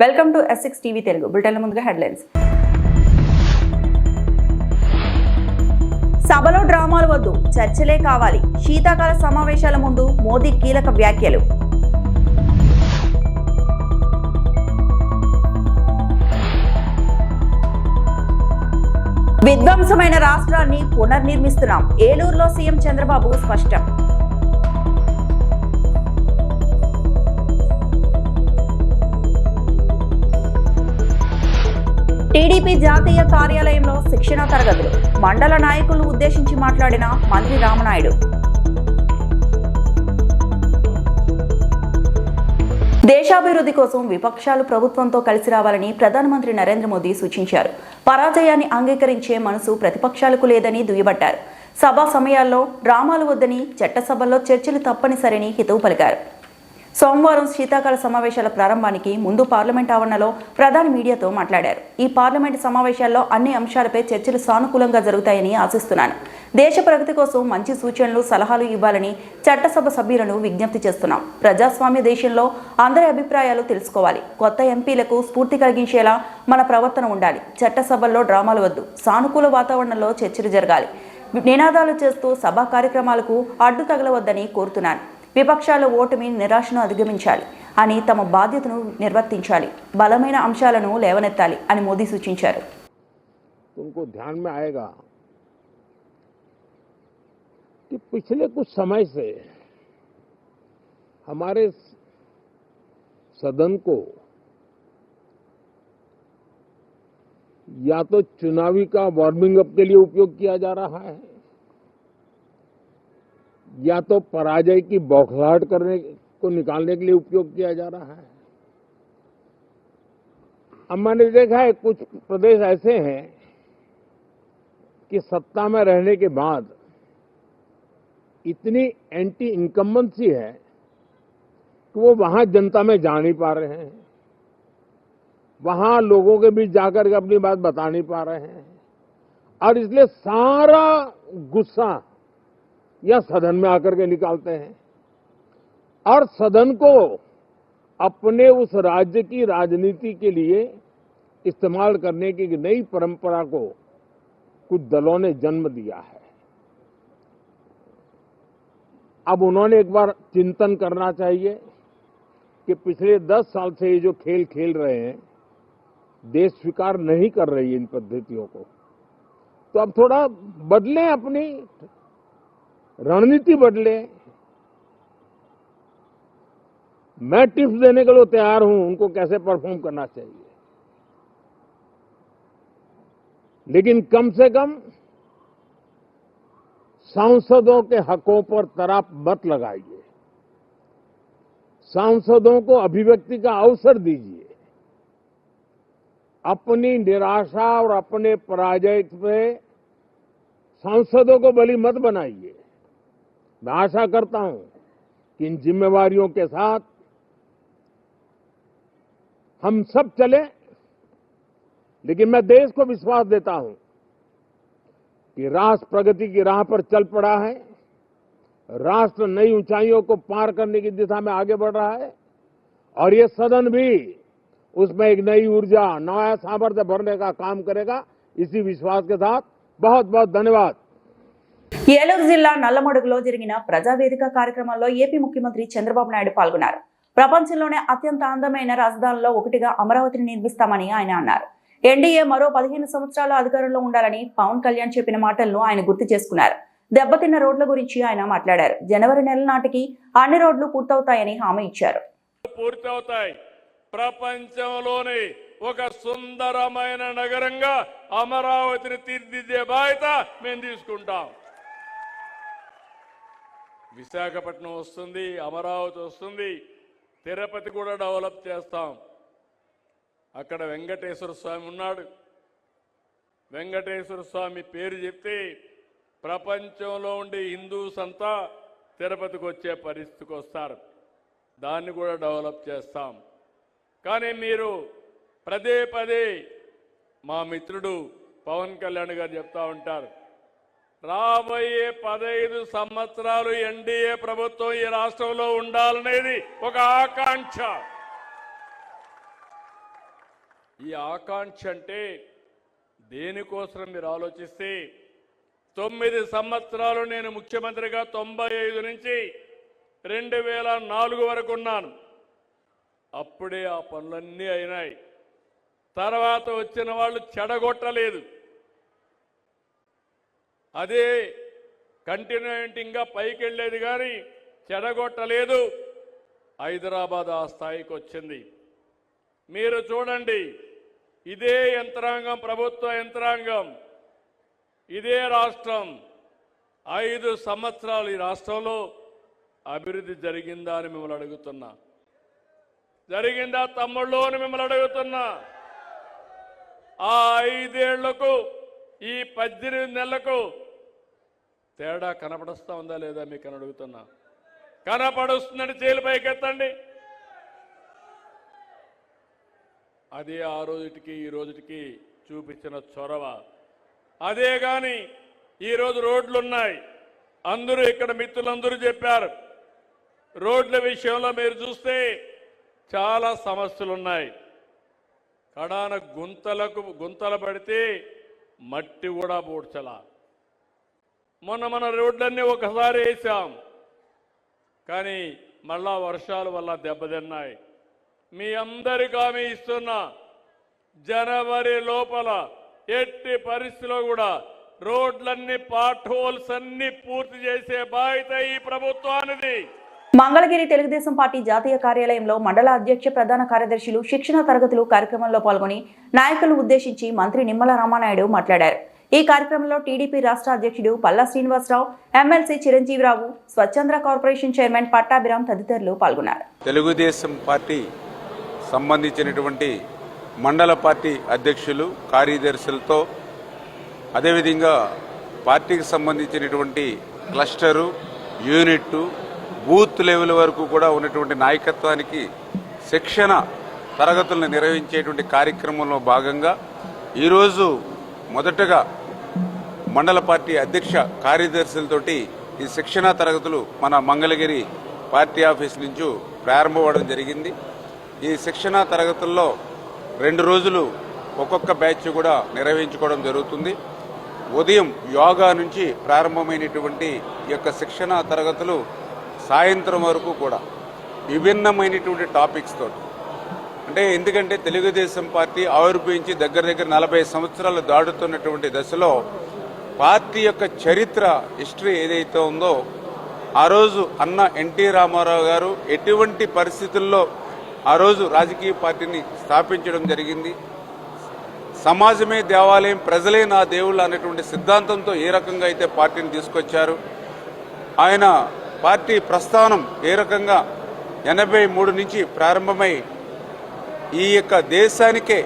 Welcome to S6 TV Telugu. బులెటిన్ల ముందుగా headlines. సభలో డ్రామాలు వద్దు, చర్చలే కావాలి. శీతాకాల సమావేశాల ముందు మోదీ కీలక వ్యాఖ్యలు. విధ్వంసమైన రాష్ట్రాన్ని పునర్నిర్మిస్తున్నాం. ఏలూరులో సీఎం చంద్రబాబు స్పష్టం. టీడీపీ జాతీయ కార్యాలయంలో శిక్షణా తరగతులు. మండల నాయకులను ఉద్దేశించి మాట్లాడిన మంత్రి రామనాయుడు. దేశాభివృద్ధి కోసం విపక్షాలు ప్రభుత్వంతో కలిసి రావాలని ప్రధానమంత్రి నరేంద్ర మోదీ సూచించారు. పరాజయాన్ని అంగీకరించే మనసు ప్రతిపక్షాలకు లేదని దుయ్యబట్టారు. సభా సమయాల్లో డ్రామాలు వద్దని, చట్టసభల్లో చర్చలు తప్పనిసరిని హితవు పలికారు. సోమవారం శీతాకాల సమావేశాల ప్రారంభానికి ముందు పార్లమెంట్ ఆవరణలో ప్రధాని మీడియాతో మాట్లాడారు. ఈ పార్లమెంటు సమావేశాల్లో అన్ని అంశాలపై చర్చలు సానుకూలంగా జరుగుతాయని ఆశిస్తున్నాను. దేశ ప్రగతి కోసం మంచి సూచనలు, సలహాలు ఇవ్వాలని చట్టసభ సభ్యులను విజ్ఞప్తి చేస్తున్నాం. ప్రజాస్వామ్య దేశంలో అందరి అభిప్రాయాలు తెలుసుకోవాలి. కొత్త ఎంపీలకు స్ఫూర్తి కలిగించేలా మన ప్రవర్తన ఉండాలి. చట్టసభల్లో డ్రామాలు వద్దు, సానుకూల వాతావరణంలో చర్చలు జరగాలి. నినాదాలు చేస్తూ సభా కార్యక్రమాలకు అడ్డు తగలవద్దని కోరుతున్నాను. విపక్షాల ఓటమి, నిరాశను అధిగమించాలి అని తమ బాధ్యతను నిర్వర్తించాలి. బలమైన అంశాలను లేవనెత్తాలి అని మోదీ సూచించారు. तुमको ध्यान में आएगा कि पिछले कुछ समय से हमारे सदन को या तो चुनावी का वार्मिंग अप के लिए उपयोग किया जा रहा है या तो पराजय की बौखलाहट करने को निकालने के लिए उपयोग किया जा रहा है। अब मैंने देखा है कुछ प्रदेश ऐसे हैं कि सत्ता में रहने के बाद इतनी एंटी इनकम्बेंसी है कि वो वहां जनता में जा नहीं पा रहे हैं, वहां लोगों के बीच जाकर के अपनी बात बता नहीं पा रहे हैं, और इसलिए सारा गुस्सा या सदन में आकर के निकालते हैं और सदन को अपने उस राज्य की राजनीति के लिए इस्तेमाल करने की नई परंपरा को कुछ दलों ने जन्म दिया है। अब उन्होंने एक बार चिंतन करना चाहिए कि पिछले 10 साल से ये जो खेल खेल रहे हैं, देश स्वीकार नहीं कर रही इन पद्धतियों को, तो अब थोड़ा बदलें, अपनी रणनीति बदले। मैं टिप्स देने के लिए तैयार हूं उनको कैसे परफॉर्म करना चाहिए, लेकिन कम से कम सांसदों के हकों पर तराप मत लगाइए, सांसदों को अभिव्यक्ति का अवसर दीजिए, अपनी निराशा और अपने पराजय पे सांसदों को बलि मत बनाइए। मैं आशा करता हूं कि इन जिम्मेवारियों के साथ हम सब चलें, लेकिन मैं देश को विश्वास देता हूं कि राष्ट्र प्रगति की राह पर चल पड़ा है, राष्ट्र नई ऊंचाइयों को पार करने की दिशा में आगे बढ़ रहा है और ये सदन भी उसमें एक नई ऊर्जा, नया सामर्थ्य भरने का काम करेगा। इसी विश्वास के साथ बहुत बहुत धन्यवाद। ఏలూరు జిల్లా నల్లమడుగులో జరిగిన ప్రజావేదిక కార్యక్రమంలో ఏపీ ముఖ్యమంత్రి చంద్రబాబు నాయుడు పాల్గొన్నారు. ప్రపంచంలోనే అత్యంత అందమైన రాజధానుల్లో ఒకటిగా అమరావతిని నిర్మిస్తామని ఆయన అన్నారు. ఎన్డీఏ మరో 15 సంవత్సరాలు అధికారంలో ఉండాలని పవన్ కళ్యాణ్ చెప్పిన మాటలను ఆయన గుర్తు చేసుకున్నారు. దెబ్బతిన్న రోడ్ల గురించి ఆయన మాట్లాడారు. జనవరి నెల నాటికి అన్ని రోడ్లు పూర్తవుతాయని హామీ ఇచ్చారు. ప్రపంచంలోనే ఒక సుందరమైన నగరంగా అమరావతిని తీర్చిదిద్దే బాధ్యత మేము తీసుకుంటాం. విశాఖపట్నం వస్తుంది, అమరావతి వస్తుంది, తిరుపతి కూడా డెవలప్ చేస్తాం. అక్కడ వెంకటేశ్వర స్వామి ఉన్నాడు. వెంకటేశ్వర స్వామి పేరు చెప్తే ప్రపంచంలో ఉండే హిందూస్ అంతా తిరుపతికి వచ్చే పరిస్థితికి వస్తారు. దాన్ని కూడా డెవలప్ చేస్తాం. కానీ మీరు పదే పదే మా మిత్రుడు పవన్ కళ్యాణ్ గారు చెప్తా ఉంటారు, రాబోయే 15 సంవత్సరాలు ఎన్డీఏ ప్రభుత్వం ఈ రాష్ట్రంలో ఉండాలనేది ఒక ఆకాంక్ష. ఈ ఆకాంక్ష అంటే దేనికోసం మీరు ఆలోచిస్తే 9 సంవత్సరాలు నేను ముఖ్యమంత్రిగా 95 నుంచి 2004 వరకు ఉన్నాను. అప్పుడే ఆ పనులన్నీ అయినాయి. తర్వాత వచ్చిన వాళ్ళు చెడగొట్టలేదు. అదే కంటిన్యూయింగ్గా పైకి వెళ్ళేది కానీ చెడగొట్టలేదు. హైదరాబాద్ ఆ స్థాయికి వచ్చింది. మీరు చూడండి, ఇదే యంత్రాంగం, ప్రభుత్వ యంత్రాంగం, ఇదే రాష్ట్రం 5 సంవత్సరాలు ఈ రాష్ట్రంలో అభివృద్ధి జరిగిందా అని మిమ్మల్ని అడుగుతున్నా. జరిగిందా తమ్ముళ్ళు అని మిమ్మల్ని అడుగుతున్నా. ఆ 5 ఏళ్లకు ఈ 18 నెలలకు తేడా కనపడుస్తా ఉందా లేదా మీకు అని అడుగుతున్నా. కనపడుస్తుందని చేలు పైకెత్తండి. అదే ఆ రోజుటికి ఈ రోజుటికి చూపించిన చొరవ. అదే కానీ ఈరోజు రోడ్లున్నాయి. అందరూ ఇక్కడ మిత్రులందరూ చెప్పారు, రోడ్ల విషయంలో మీరు చూస్తే చాలా సమస్యలు ఉన్నాయి. కడాన గుంతలు పడితే మట్టి కూడా పూడ్చలా. మన రోడ్లన్నీ ఒకసారి వేసాం, కానీ మళ్ళా వర్షాల వల్ల దెబ్బతిన్నాయి. మీ అందరికీ హామీ ఇస్తున్నా, జనవరి లోపల ఎట్టి పరిస్థితిలో కూడా రోడ్లన్నీ, పాట్ హోల్స్ అన్ని పూర్తి చేసే బాధ్యత ఈ ప్రభుత్వానిది. మంగళగిరి తెలుగుదేశం పార్టీ జాతీయ కార్యాలయంలో మండల అధ్యక్ష ప్రధాన కార్యదర్శులు శిక్షణ తరగతులు కార్యక్రమంలో పాల్గొని నాయకులను ఉద్దేశించి మంత్రి నిమ్మల రామానాయుడు మాట్లాడారు. ఈ కార్యక్రమంలో టీడీపీ రాష్ట్ర అధ్యక్షుడు Palla Srinivasarao, MLC Chiranjeevirao, స్వచ్ఛంద్ర corporation chairman Pattabhiram తదితరులు పాల్గొన్నారు. తెలుగుదేశం పార్టీ సంబంధించినటువంటి మండల పార్టీ అధ్యక్షులు, కార్యదర్శులతో, అదేవిధంగా పార్టీకి సంబంధించినటువంటి క్లస్టరు, యూనిట్, బూత్ లెవెల్ వరకు కూడా ఉన్నటువంటి నాయకత్వానికి శిక్షణ తరగతులను నిర్వహించేటువంటి కార్యక్రమంలో భాగంగా ఈరోజు మొదటగా మండల పార్టీ అధ్యక్ష కార్యదర్శులతోటి ఈ శిక్షణ తరగతులు మన మంగళగిరి పార్టీ ఆఫీస్ నుంచి ప్రారంభమవడం జరిగింది. ఈ శిక్షణ తరగతుల్లో 2 రోజులు ఒక్కొక్క బ్యాచ్ కూడా నిర్వహించుకోవడం జరుగుతుంది. ఉదయం యోగా నుంచి ప్రారంభమైనటువంటి ఈ యొక్క శిక్షణ తరగతులు సాయంత్రం వరకు కూడా విభిన్నమైనటువంటి టాపిక్స్ తోటి, అంటే ఎందుకంటే తెలుగుదేశం పార్టీ ఆవిర్భవించి దగ్గర 40 సంవత్సరాలు దాటుతున్నటువంటి దశలో పార్టీ యొక్క చరిత్ర, హిస్టరీ ఏదైతే ఉందో, ఆ రోజు అన్న ఎన్టీ రామారావు గారు ఎటువంటి పరిస్థితుల్లో ఆ రోజు రాజకీయ పార్టీని స్థాపించడం జరిగింది, సమాజమే దేవాలయం, ప్రజలే నా దేవుళ్ళు అనేటువంటి సిద్ధాంతంతో ఏ రకంగా అయితే పార్టీని తీసుకొచ్చారు, ఆయన పార్టీ ప్రస్థానం ఏ రకంగా 83 నుంచి ప్రారంభమై ఈ యొక్క దేశానికే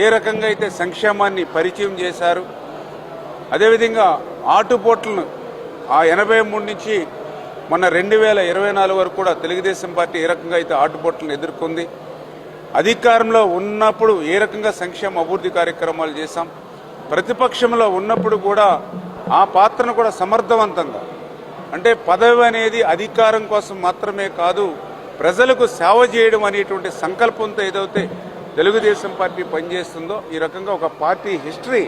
ఏ రకంగా అయితే సంక్షేమాన్ని పరిచయం చేశారు, అదేవిధంగా ఆటుపోట్లను ఆ 83 నుంచి మొన్న 2024 వరకు కూడా తెలుగుదేశం పార్టీ ఏ రకంగా అయితే ఆటుపోట్లను ఎదుర్కొంది, అధికారంలో ఉన్నప్పుడు ఏ రకంగా సంక్షేమ అభివృద్ధి కార్యక్రమాలు చేశాం, ప్రతిపక్షంలో ఉన్నప్పుడు కూడా ఆ పాత్రను కూడా సమర్థవంతంగా, అంటే పదవి అనేది అధికారం కోసం మాత్రమే కాదు, ప్రజలకు సేవ చేయడం అనేటువంటి సంకల్పంతో ఏదైతే తెలుగుదేశం పార్టీ పనిచేస్తుందో, ఈ రకంగా ఒక పార్టీ హిస్టరీ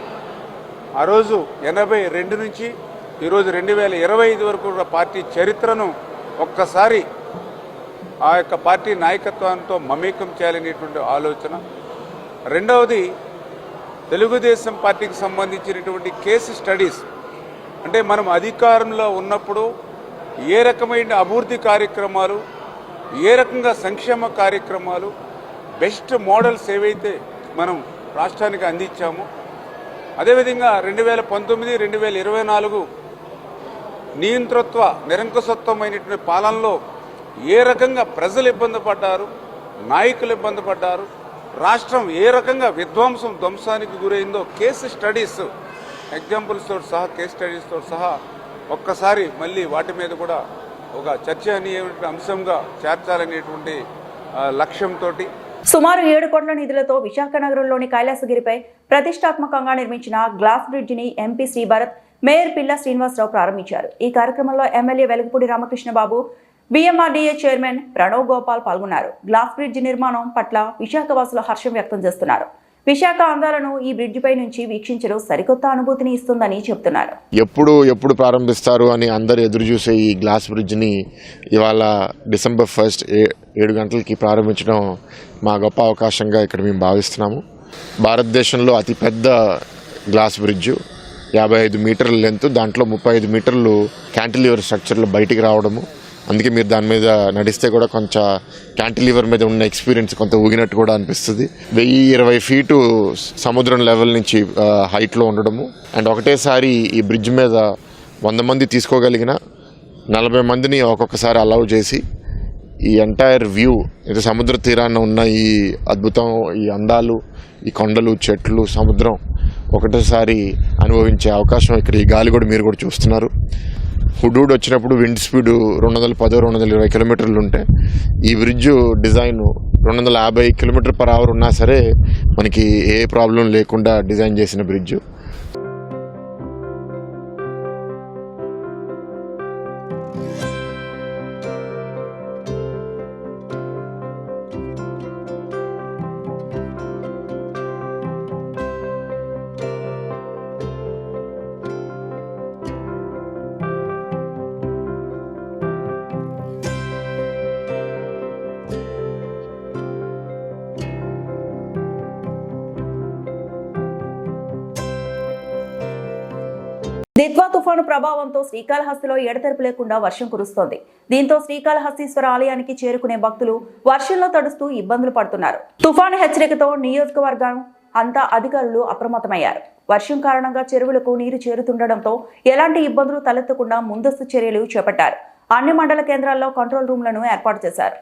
ఆ రోజు 82 నుంచి ఈరోజు 2025 వరకు కూడా పార్టీ చరిత్రను ఒక్కసారి ఆ యొక్క పార్టీ నాయకత్వంతో మమేకం చేయాలనేటువంటి ఆలోచన. రెండవది, తెలుగుదేశం పార్టీకి సంబంధించినటువంటి కేసు స్టడీస్, అంటే మనం అధికారంలో ఉన్నప్పుడు ఏ రకమైన అభివృద్ధి కార్యక్రమాలు, ఏ రకంగా సంక్షేమ కార్యక్రమాలు, బెస్ట్ మోడల్స్ ఏవైతే మనం రాష్ట్రానికి అందించామో, అదేవిధంగా 2019, 2024 నియంతృత్వ నిరంకుశత్వమైనటువంటి పాలనలో ఏ రకంగా ప్రజలు ఇబ్బంది పడ్డారు, నాయకులు ఇబ్బంది పడ్డారు, రాష్ట్రం ఏ రకంగా ధ్వంసానికి గురైందో కేసు స్టడీస్, ఎగ్జాంపుల్స్ తోటి సహా, కేసు స్టడీస్ తోటి సహా ఒక్కసారి మళ్ళీ వాటి మీద కూడా ఒక చర్చనీయమైన అంశంగా చేర్చాలనేటువంటి లక్ష్యంతో సుమారు 7 కోట్ల నిధులతో విశాఖ నగరంలోని కైలాసగిరిపై ప్రతిష్టాత్మకంగా నిర్మించిన గ్లాస్ బ్రిడ్జిని ఎంపీ శ్రీభరత్, మేయర్ పిల్లా శ్రీనివాసరావు ప్రారంభించారు. ఈ కార్యక్రమంలో MLA Velagapudi Ramakrishnababu, BMRDA chairman Pranav Gopal పాల్గొన్నారు. గ్లాస్ బ్రిడ్జ్ నిర్మాణం పట్ల విశాఖవాసులు హర్షం వ్యక్తం చేస్తున్నారు. విశాఖ అందాలను ఈ బ్రిడ్జిపై నుంచి వీక్షించడం సరికొత్త అనుభూతిని ఇస్తుందని చెప్తున్నారు. ఎప్పుడు ప్రారంభిస్తారు అని అందరు ఎదురు చూసే ఈ గ్లాస్ బ్రిడ్జ్ని ఇవాళ December 1 7 గంటలకి ప్రారంభించడం మా గొప్ప అవకాశంగా ఇక్కడ మేము భావిస్తున్నాము. భారతదేశంలో అతిపెద్ద గ్లాస్ బ్రిడ్జ్ 55 మీటర్ల లెంత్, దాంట్లో 35 మీటర్లు క్యాంటిలివర్ స్ట్రక్చర్లో బయటికి రావడము. అందుకే మీరు దాని మీద నడిస్తే కూడా కొంచెం క్యాంటిలివర్ మీద ఉన్న ఎక్స్పీరియన్స్ కొంత ఊగినట్టు కూడా అనిపిస్తుంది. 1020 ఫీటు సముద్రం లెవెల్ నుంచి హైట్లో ఉండడము. అండ్ ఒకటేసారి ఈ బ్రిడ్జ్ మీద 100 మంది తీసుకోగలిగిన 40 మందిని ఒక్కొక్కసారి అలౌ చేసి ఈ ఎంటైర్ వ్యూ, ఇది సముద్ర తీరాన ఉన్న ఈ అద్భుతం, ఈ అందాలు, ఈ కొండలు, చెట్లు, సముద్రం ఒకటేసారి అనుభవించే అవకాశం ఇక్కడ ఈ గాలి కూడా మీరు కూడా చూస్తున్నారు. హుడూడ్ వచ్చినప్పుడు విండ్ స్పీడ్ 210-220 కిలోమీటర్లు ఉంటే ఈ బ్రిడ్జ్ డిజైన్ 250 km/h ఉన్నా సరే మనకి ఏ ప్రాబ్లం లేకుండా డిజైన్ చేసిన బ్రిడ్జ్. దిత్వా తుఫాను ప్రభావంతో శ్రీకాళహస్తిలో ఎడతెరపు లేకుండా వర్షం కురుస్తోంది. దీంతో శ్రీకాళహస్తీశ్వర ఆలయానికి చేరుకునే భక్తులు వర్షంలో తడుస్తూ ఇబ్బందులు పడుతున్నారు. తుఫాను హెచ్చరికతో నియోజకవర్గం అంతా అధికారులు అప్రమత్తమయ్యారు. వర్షం కారణంగా చెరువులకు నీరు చేరుతుండటంతో ఎలాంటి ఇబ్బందులు తలెత్తకుండా ముందస్తు చర్యలు చేపట్టారు. అన్ని మండల కేంద్రాల్లో కంట్రోల్ రూమ్లను ఏర్పాటు చేశారు.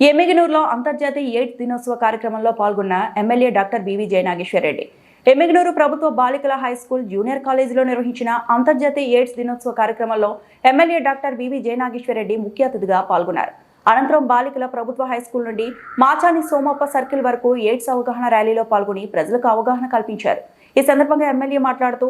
ఎమ్మిగనూరులో అంతర్జాతీయ ఎయిడ్స్ దినోత్సవ కార్యక్రమంలో పాల్గొన్న MLA doctor BV Jayanageswara Reddy Yemmiganur ప్రభుత్వ బాలికల హై స్కూల్ జూనియర్ కాలేజీలో నిర్వహించిన అంతర్జాతీయ ఎయిడ్స్ దినోత్సవ కార్యక్రమంలో ఎమ్మెల్యే డాక్టర్ బివి జయనాగేశ్వరరెడ్డి ముఖ్య అతిథిగా పాల్గొన్నారు. అనంతరం బాలికల ప్రభుత్వ హై స్కూల్ నుండి మాచాని సోమప్ప సర్కిల్ వరకు ఎయిడ్స్ అవగాహన ర్యాలీలో పాల్గొని ప్రజలకు అవగాహన కల్పించారు. ఈ సందర్భంగా ఎమ్మెల్యే మాట్లాడుతూ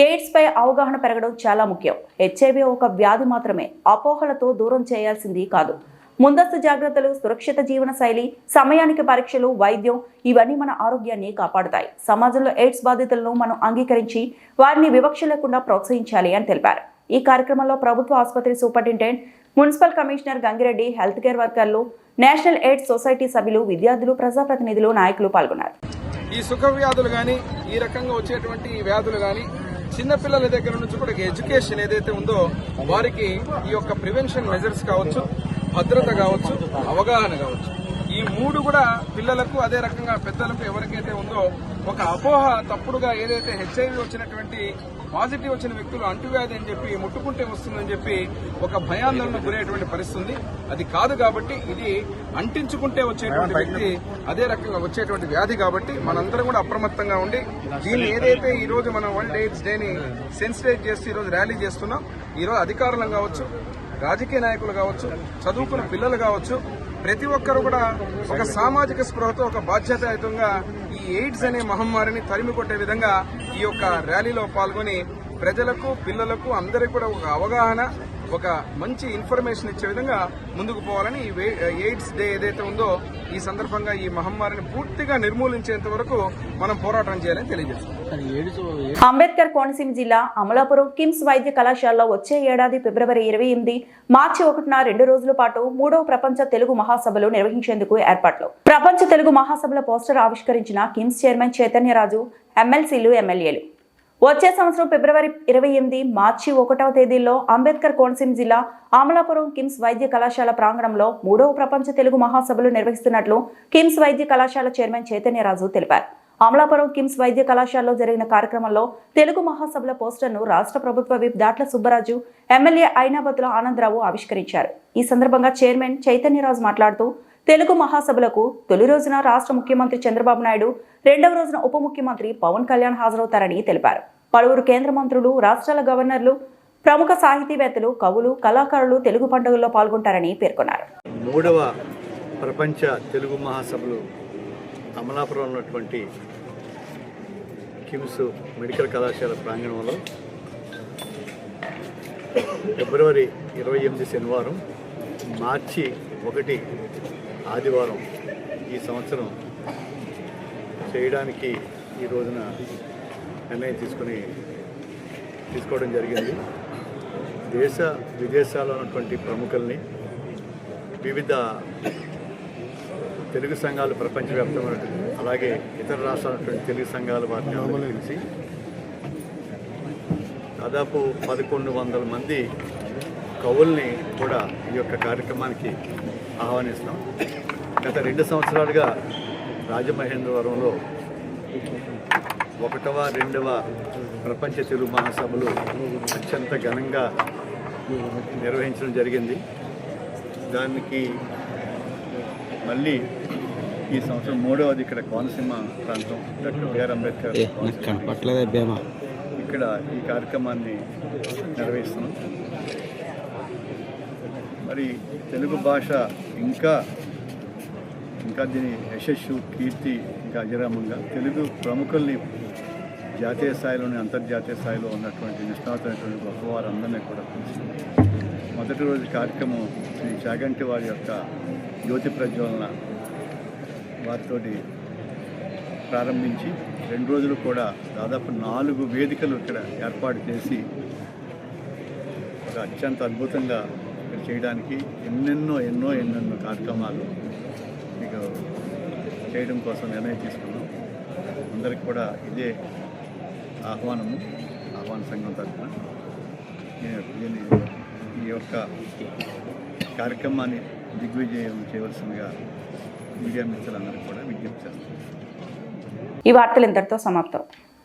ఎయిడ్స్ పై అవగాహన పెరగడం చాలా ముఖ్యం. హెచ్ఐవి ఒక వ్యాధి మాత్రమే, అపోహలతో దూరం చేయాల్సింది కాదు. ముందస్తు జాగ్రత్తలు, సురక్షిత జీవన శైలి, సమయానికి పరీక్షలు, వైద్యం ఇవన్నీ మన ఆరోగ్యాన్ని కాపాడుతాయి. సమాజంలో ఎయిడ్స్ బాధితులను మనం అంగీకరించి వారిని వివక్ష లేకుండా ప్రోత్సహించాలి అని తెలిపారు. ఈ కార్యక్రమంలో ప్రభుత్వ ఆసుపత్రి superintendent, municipal commissioner Gangireddy, health care వర్కర్లు, నేషనల్ ఎయిడ్స్ సొసైటీ సభ్యులు, విద్యార్థులు, ప్రజాప్రతినిధులు, నాయకులు పాల్గొన్నారు. ఈ సుఖ వ్యాధులు కానీ, ఈ రకంగా వచ్చేటువంటి వ్యాధులు కానీ చిన్నపిల్లల దగ్గర నుంచి కూడా ఎడ్యుకేషన్ ఏదైతే ఉందో వారికి ఈ యొక్క ప్రివెన్షన్ మెజర్స్ కావచ్చు, భద్రత కావచ్చు, అవగాహన కావచ్చు, ఈ మూడు కూడా పిల్లలకు అదే రకంగా పెద్దలకు ఎవరికైతే ఉందో ఒక అపోహ తప్పుడుగా ఏదైతే హెచ్ఐవి వచ్చినటువంటి పాజిటివ్ వచ్చిన వ్యక్తులు అంటువ్యాధి అని చెప్పి ముట్టుకుంటే వస్తుందని చెప్పి ఒక భయాందోళన గురయ్యేటువంటి పరిస్థితి ఉంది. అది కాదు కాబట్టి ఇది అంటించుకుంటే వచ్చేటువంటి వ్యక్తి అదే రకంగా వచ్చేటువంటి వ్యాధి కాబట్టి మనందరం కూడా అప్రమత్తంగా ఉండి దీన్ని ఏదైతే ఈ రోజు మనం వరల్డ్ ఎయిడ్స్ డేని సెన్సిటైజ్ చేస్తూ ఈ రోజు ర్యాలీ చేస్తున్నాం. ఈ రోజు అధికారులు కావచ్చు, రాజకీయ నాయకులు కావచ్చు, చదువుకున్న పిల్లలు కావచ్చు, ప్రతి ఒక్కరు కూడా ఒక సామాజిక స్పృహతో ఒక బాధ్యతాయుతంగా ఈ ఎయిడ్స్ అనే మహమ్మారిని తరిమి కొట్టే విధంగా ఈ యొక్క ర్యాలీలో పాల్గొని ప్రజలకు పిల్లలకు అందరికీ కూడా ఒక అవగాహన ఒక మంచి ఇన్ఫర్మేషన్ ఇచ్చే విధంగా ముందుకు పోవాలని ఈ ఎయిడ్స్ డే ఏదైతే ఉందో ఈ సందర్భంగా ఈ మహమ్మారిని పూర్తిగా నిర్మూలించేంత వరకు మనం పోరాటం చేయాలని తెలియజేస్తాం. అంబేద్కర్ కోనసీమ జిల్లా అమలాపురం కిమ్స్ వైద్య కళాశాలలో వచ్చే ఏడాది ఫిబ్రవరి 28, మార్చి 1న 2 రోజుల పాటు 3వ ప్రపంచ తెలుగు మహాసభలు నిర్వహించేందుకు ఏర్పాట్లు. ప్రపంచ తెలుగు మహాసభల పోస్టర్ ఆవిష్కరించిన కిమ్స్ చైర్మన్ చైతన్యరాజు, ఎమ్మెల్సీలు, ఎమ్మెల్యేలు. వచ్చే సంవత్సరం ఫిబ్రవరి 28, మార్చి 1వ తేదీల్లో అంబేద్కర్ కోనసీమ జిల్లా అమలాపురం కిమ్స్ వైద్య కళాశాల ప్రాంగణంలో 3వ ప్రపంచ తెలుగు మహాసభలు నిర్వహిస్తున్నట్లు కిమ్స్ వైద్య కళాశాల చైర్మన్ చైతన్యరాజు తెలిపారు. అమలాపురం కిమ్స్ వైద్య కళాశాలలో జరిగిన కార్యక్రమంలో తెలుగు మహాసభల పోస్టర్ను రాష్ట్ర ప్రభుత్వ విప్ దాట్ల సుబ్బరాజు, ఎమ్మెల్యే ఐనాబతుల ఆనందరావు ఆవిష్కరించారు. ఈ సందర్భంగా చైర్మన్ చైతన్యరాజు మాట్లాడుతూ తెలుగు మహాసభలకు తొలి రోజున రాష్ట్ర ముఖ్యమంత్రి చంద్రబాబు నాయుడు, 2వ రోజున ఉప ముఖ్యమంత్రి పవన్ కళ్యాణ్ హాజరవుతారని తెలిపారు. పలువురు కేంద్ర మంత్రులు, రాష్ట్రాల గవర్నర్లు, ప్రముఖ సాహితీవేత్తలు, కవులు, కళాకారులు తెలుగు పండుగల్లో పాల్గొంటారని పేర్కొన్నారు. 3వ ప్రపంచ తెలుగు మహాసభలు అమలాపురంలో ఉన్నటువంటి కిమ్స్ మెడికల్ కళాశాల ప్రాంగణంలో ఫిబ్రవరి 28 శనివారం, మార్చి 1 ఆదివారం ఈ సంవత్సరం చేయడానికి ఈ రోజున నిర్ణయం తీసుకోవడం జరిగింది. దేశ విదేశాల్లో ఉన్నటువంటి ప్రముఖుల్ని, వివిధ తెలుగు సంఘాలు ప్రపంచవ్యాప్తంగా, అలాగే ఇతర రాష్ట్రాల ఉన్నటువంటి తెలుగు సంఘాల వారిని కలిసి దాదాపు 1100 మంది కవుల్ని కూడా ఈ యొక్క కార్యక్రమానికి ఆహ్వానిస్తున్నాం. గత 2 సంవత్సరాలుగా రాజమహేంద్రవరంలో 1వ, 2వ ప్రపంచ తెలుగు మహాసభలు అత్యంత ఘనంగా నిర్వహించడం జరిగింది. దానికి మళ్ళీ ఈ సంవత్సరం 3వది ఇక్కడ కోనసీమ ప్రాంతం డాక్టర్ బిఆర్ అంబేద్కర్ ఇక్కడ ఈ కార్యక్రమాన్ని నిర్వహిస్తున్నాం. మరి తెలుగు భాష ఇంకా దీని యశస్సు, కీర్తి ఇంకా అజరామంగా తెలుగు ప్రముఖుల్ని జాతీయ స్థాయిలోని అంతర్జాతీయ స్థాయిలో ఉన్నటువంటి నిష్ణాతులైనటువంటి గొప్పవారందరినీ కూడా పిలుస్తుంది. మొదటి రోజు కార్యక్రమం శ్రీ చాగంటి వారి యొక్క జ్యోతి ప్రజ్వలన వారితోటి ప్రారంభించి 2 రోజులు కూడా దాదాపు 4 వేదికలు ఇక్కడ ఏర్పాటు చేసి ఒక అత్యంత అద్భుతంగా ఇక్కడ చేయడానికి ఎన్నెన్నో కార్యక్రమాలు మీకు చేయడం కోసం నిర్ణయం తీసుకున్నాం. అందరికి కూడా ఇదే ఆహ్వాన సంఘం తరఫున ఈ యొక్క కార్యక్రమాన్ని దిగ్విజయం చేయవలసిందిగా మీడియా మిత్రులందరికీ కూడా విజ్ఞప్తి చేస్తాం. ఈ వార్తలు ఇంతటితో సమాప్తం.